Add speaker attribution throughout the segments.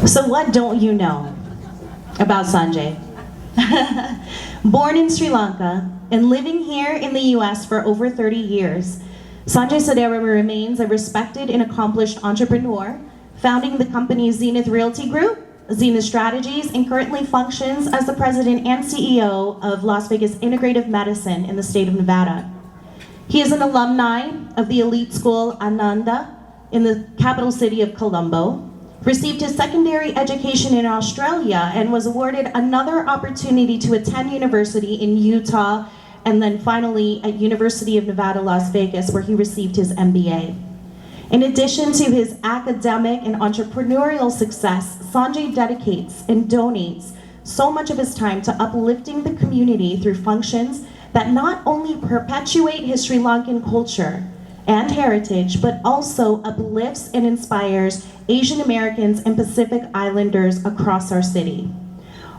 Speaker 1: So what don't you know about Sanjay? Born in Sri Lanka and living here in the US for over 30 years, Sanjay Sodera remains a respected and accomplished entrepreneur, founding the company Zenith Realty Group, Zenith Strategies, and currently functions as the president and CEO of Las Vegas Integrative Medicine in the state of Nevada. He is an alumni of the elite school Ananda in the capital city of Colombo, received his secondary education in Australia, and was awarded another opportunity to attend university in Utah, and then finally at University of Nevada, Las Vegas, where he received his MBA. In addition to his academic and entrepreneurial success, Sanjay dedicates and donates so much of his time to uplifting the community through functions that not only perpetuate his Sri Lankan culture and heritage, but also uplifts and inspires Asian Americans and Pacific Islanders across our city.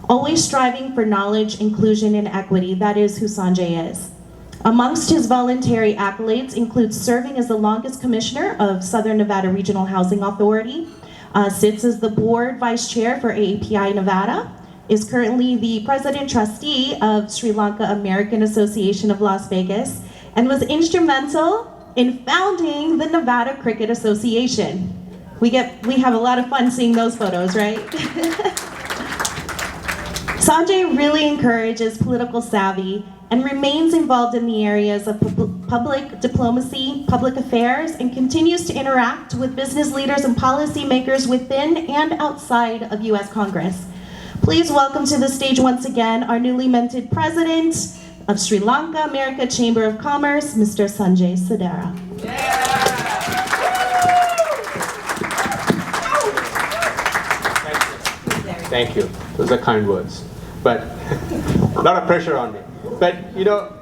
Speaker 1: Always striving for knowledge, inclusion, and equity, that is who Sanjay is. Amongst his voluntary accolades includes serving as the longest commissioner of Southern Nevada Regional Housing Authority, sits as the board vice chair for AAPI Nevada, is currently the president trustee of Sri Lanka American Association of Las Vegas, and was instrumental in founding the Nevada Cricket Association. We have a lot of fun seeing those photos, right? Sanjay really encourages political savvy and remains involved in the areas of public diplomacy, public affairs, and continues to interact with business leaders and policymakers within and outside of US Congress. Please welcome to the stage once again our newly minted president of Sri Lanka America Chamber of Commerce, Mr. Sanjay Sodera.
Speaker 2: Thank you. Those are kind words. But a lot of pressure on me. But you know,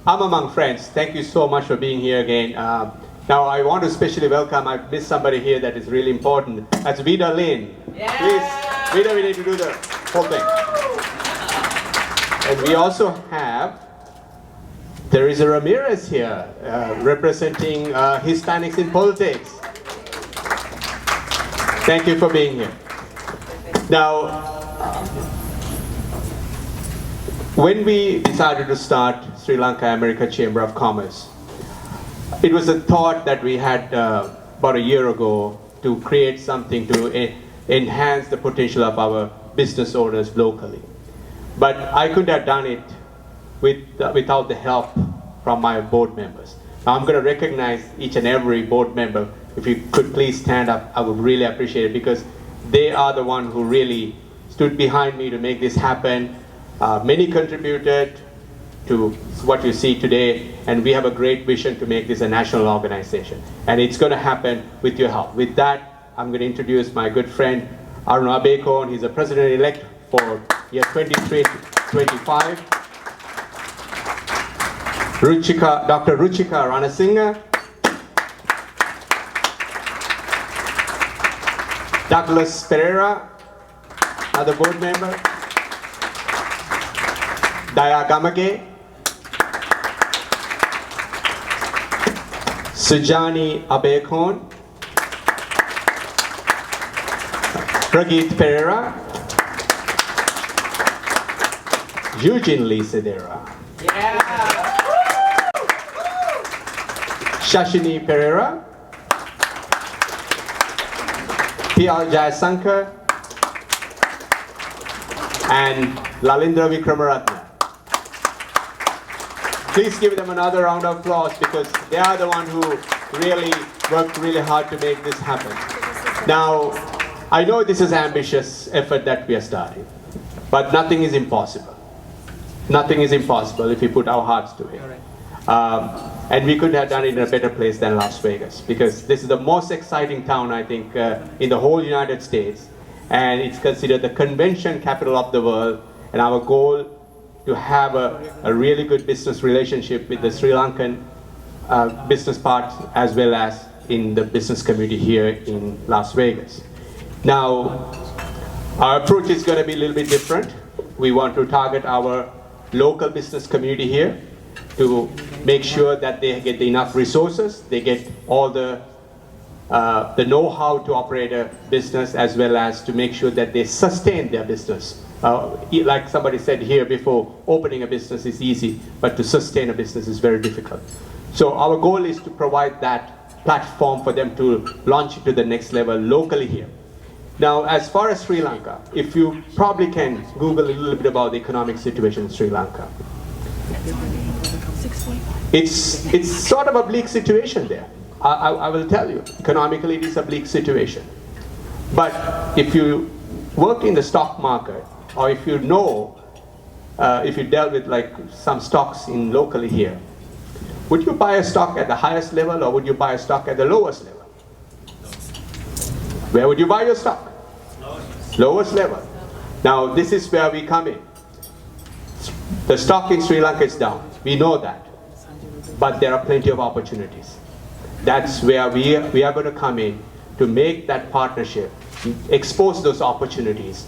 Speaker 2: I'm among friends. Thank you so much for being here again. Now I want to especially welcome, I missed somebody here that is really important. That's Vida Lin. Yeah. Please, Vida, we need to do the whole thing. And we also have Teresa Ramirez here, representing Hispanics in politics. Thank you for being here. Now, when we decided to start Sri Lanka America Chamber of Commerce, it was a thought that we had about a year ago to create something to enhance the potential of our business owners locally. But I couldn't have done it without the help from my board members. Now I'm going to recognize each and every board member. If you could please stand up, I would really appreciate it, because they are the one who really stood behind me to make this happen. Many contributed to what you see today, and we have a great vision to make this a national organization. And it's going to happen with your help. With that, I'm going to introduce my good friend, Arun Abekon. He's the president-elect for year 23-25. Dr. Ruchika Ranasinghe. Douglas Pereira, another board member. Daya Gamage. Sujani Abekon. Pragit Pereira. Eugene Lee Sodera. Yeah. Shashini Pereira. P.R. Jayasankar. And Lalindra Vikramaratne. Please give them another round of applause, because they are the one who really worked really hard to make this happen. Now, I know this is an ambitious effort that we are starting, but nothing is impossible. Nothing is impossible if we put our hearts to it. And we couldn't have done it in a better place than Las Vegas, because this is the most exciting town, I think, in the whole United States. And it's considered the convention capital of the world. And our goal to have a really good business relationship with the Sri Lankan business part, as well as in the business community here in Las Vegas. Now, our approach is going to be a little bit different. We want to target our local business community here to make sure that they get enough resources, they get all the the know-how to operate a business, as well as to make sure that they sustain their business. Like somebody said here before, opening a business is easy, but to sustain a business is very difficult. So our goal is to provide that platform for them to launch it to the next level locally here. Now, as far as Sri Lanka, if you probably can Google a little bit about the economic situation in Sri Lanka. It's sort of a bleak situation there. I will tell you, economically it is a bleak situation. But if you work in the stock market, or if you know, if you dealt with like some stocks in locally here, would you buy a stock at the highest level or would you buy a stock at the lowest level? Where would you buy your stock? Lowest level. Now this is where we come in. The stock in Sri Lanka is down. We know that. But there are plenty of opportunities. That's where we are going to come in to make that partnership, expose those opportunities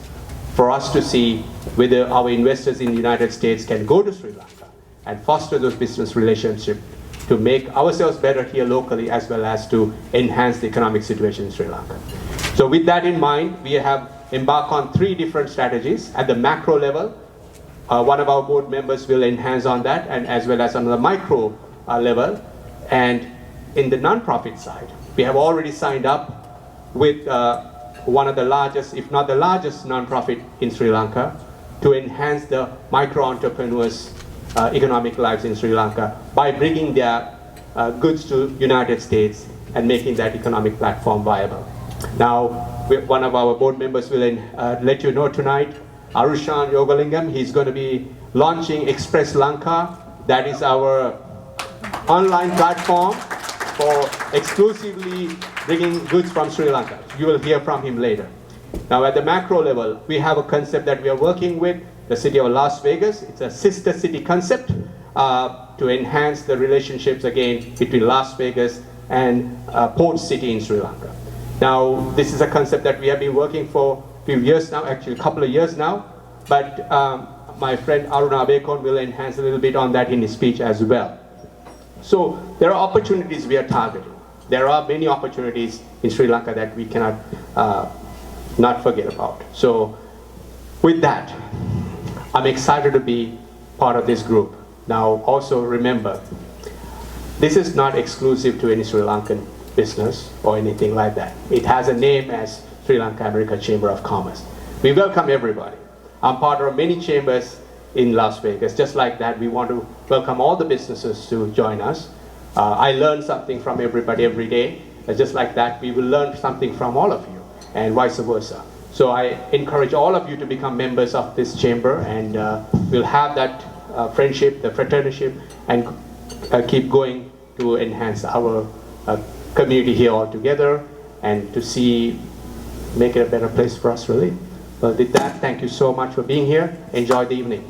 Speaker 2: for us to see whether our investors in the United States can go to Sri Lanka and foster those business relationships to make ourselves better here locally, as well as to enhance the economic situation in Sri Lanka. So with that in mind, we have embarked on 3 different strategies. At the macro level, one of our board members will enhance on that, and as well as on the micro level. And in the non-profit side, we have already signed up with one of the largest, if not the largest non-profit in Sri Lanka, to enhance the micro-entrepreneurs' economic lives in Sri Lanka by bringing their goods to United States and making that economic platform viable. Now, one of our board members will let you know tonight, Arushan Yogalingam, he's going to be launching Express Lanka. That is our online platform for exclusively bringing goods from Sri Lanka. You will hear from him later. Now at the macro level, we have a concept that we are working with the city of Las Vegas. It's a sister city concept to enhance the relationships again between Las Vegas and port city in Sri Lanka. Now this is a concept that we have been working for a few years now, actually a couple of years now, but my friend Aruna Abekon will enhance a little bit on that in his speech as well. So there are opportunities we are targeting. There are many opportunities in Sri Lanka that we cannot not forget about. So with that, I'm excited to be part of this group. Now also remember, this is not exclusive to any Sri Lankan business or anything like that. It has a name as Sri Lanka America Chamber of Commerce. We welcome everybody. I'm part of many chambers in Las Vegas. Just like that, we want to welcome all the businesses to join us. I learn something from everybody every day. Just like that, we will learn something from all of you, and vice versa. So I encourage all of you to become members of this chamber, and we'll have that friendship, the fraternship, and keep going to enhance our community here all together, and to make it a better place for us, really. Well, with that, thank you so much for being here. Enjoy the evening.